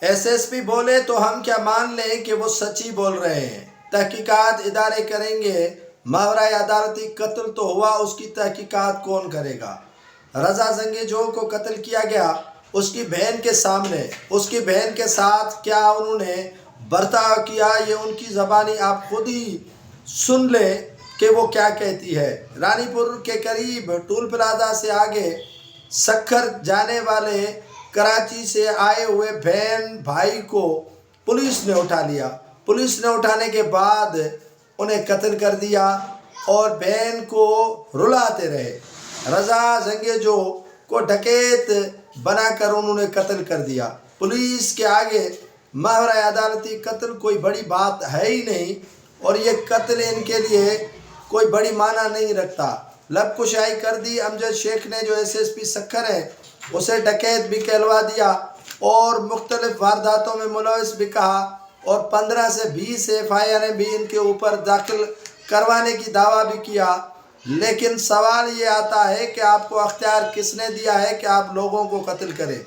SSP बोले तो हम क्या मान लें कि वो सच्ची बोल रहे हैं। तहकीकात इदारे करेंगे। मावरा अदालती कत्ल तो हुआ, उसकी तहकीकात कौन करेगा। रजा जंगेजो को कत्ल किया गया, उसकी बहन के सामने, उसकी बहन के साथ क्या उन्होंने बर्ताव किया, ये उनकी ज़बानी आप खुद ही सुन ले कि वो क्या कहती है। रानीपुर के करीब टूल प्लाजा से आगे सक्खर जाने वाले कराची से आए हुए बहन भाई को पुलिस ने उठा लिया। पुलिस ने उठाने के बाद उन्हें कत्ल कर दिया और बहन को रुलाते रहे। रजा जंगेजो को डकैत बनाकर उन्होंने कत्ल कर दिया। पुलिस के आगे मावरा अदालती कत्ल कोई बड़ी बात है ही नहीं, और ये कत्ल इनके लिए कोई बड़ी माना नहीं रखता। लबकुशाई कर दी। अमजद शेख ने जो एसएसपी सक्खर है उसे डकैत भी कहलवा दिया और मुख्तलिफ वारदातों में मुलविस भी कहा, और 15 से 20 एफआईआर भी इनके ऊपर दाखिल करवाने की दावा भी किया। लेकिन सवाल ये आता है कि आपको अख्तियार किसने दिया है कि आप लोगों को कत्ल करें।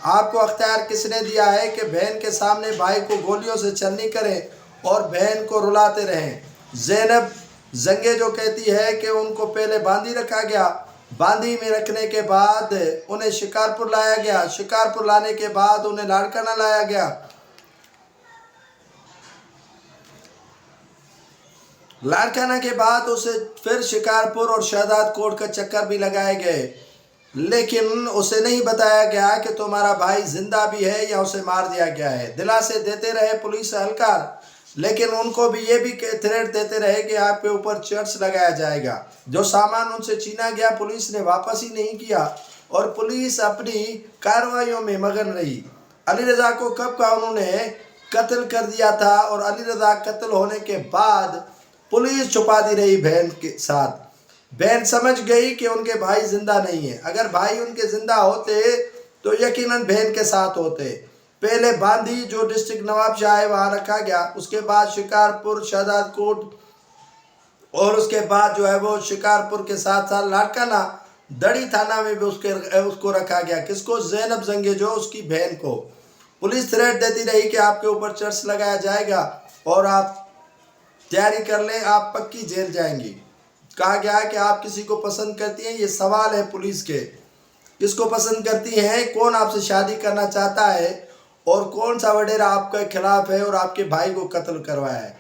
आपको अख्तियार किसने दिया है कि बहन के सामने भाई को गोलियों से छलनी करें और बहन को रुलाते रहें। ज़ैनब जंगेजो कहती है कि उनको पहले बांदी रखा गया, बांदी में रखने के बाद उन्हें शिकारपुर लाया गया, शिकारपुर लाने के बाद उन्हें लाड़काना लाया गया, लाड़काना के बाद उसे फिर शिकारपुर और शहजाद कोट का चक्कर भी लगाए गए, लेकिन उसे नहीं बताया गया कि तुम्हारा भाई जिंदा भी है या उसे मार दिया गया है। दिलासे देते रहे पुलिस एहलकार, लेकिन उनको भी ये भी थ्रेट देते रहे कि आपके ऊपर चर्च लगाया जाएगा। जो सामान उनसे छीना गया पुलिस ने वापस ही नहीं किया और पुलिस अपनी कार्रवाइयों में मगन रही। अली रज़ा को कब का उन्होंने कत्ल कर दिया था और अली रज़ा कत्ल होने के बाद पुलिस छुपा दी रही बहन के साथ। बहन समझ गई कि उनके भाई जिंदा नहीं है। अगर भाई उनके जिंदा होते तो यकीनन बहन के साथ होते। पहले बांदी जो डिस्ट्रिक्ट नवाबशाह है वहाँ रखा गया, उसके बाद शिकारपुर, शहजाद कोट, और उसके बाद जो है वो शिकारपुर के साथ साथ लाड़काना दड़ी थाना में भी उसको रखा गया। किसको? ज़ैनब जंगेजो, उसकी बहन को। पुलिस थ्रेट देती रही कि आपके ऊपर चर्च लगाया जाएगा और आप तैयारी कर लें, आप पक्की जेल जाएंगी। कहा गया कि आप किसी को पसंद करती हैं, ये सवाल है पुलिस के, किसको पसंद करती हैं, कौन आपसे शादी करना चाहता है और कौन सा वडेरा आपके खिलाफ है और आपके भाई को कत्ल करवाया है।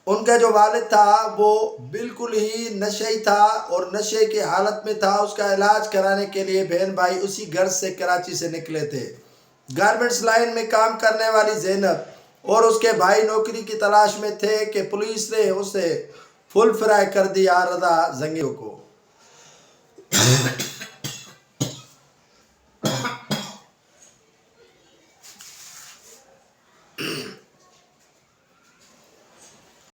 उनका जो वालिद था वो बिल्कुल ही नशे था और नशे की हालत में था। उसका इलाज कराने के लिए बहन भाई उसी घर से कराची से निकले थे। गारमेंट्स लाइन में काम करने वाली ज़ैनब और उसके भाई नौकरी की तलाश में थे कि पुलिस ने उसे फुल फ्राई कर दिया रज़ा जंगेजो को।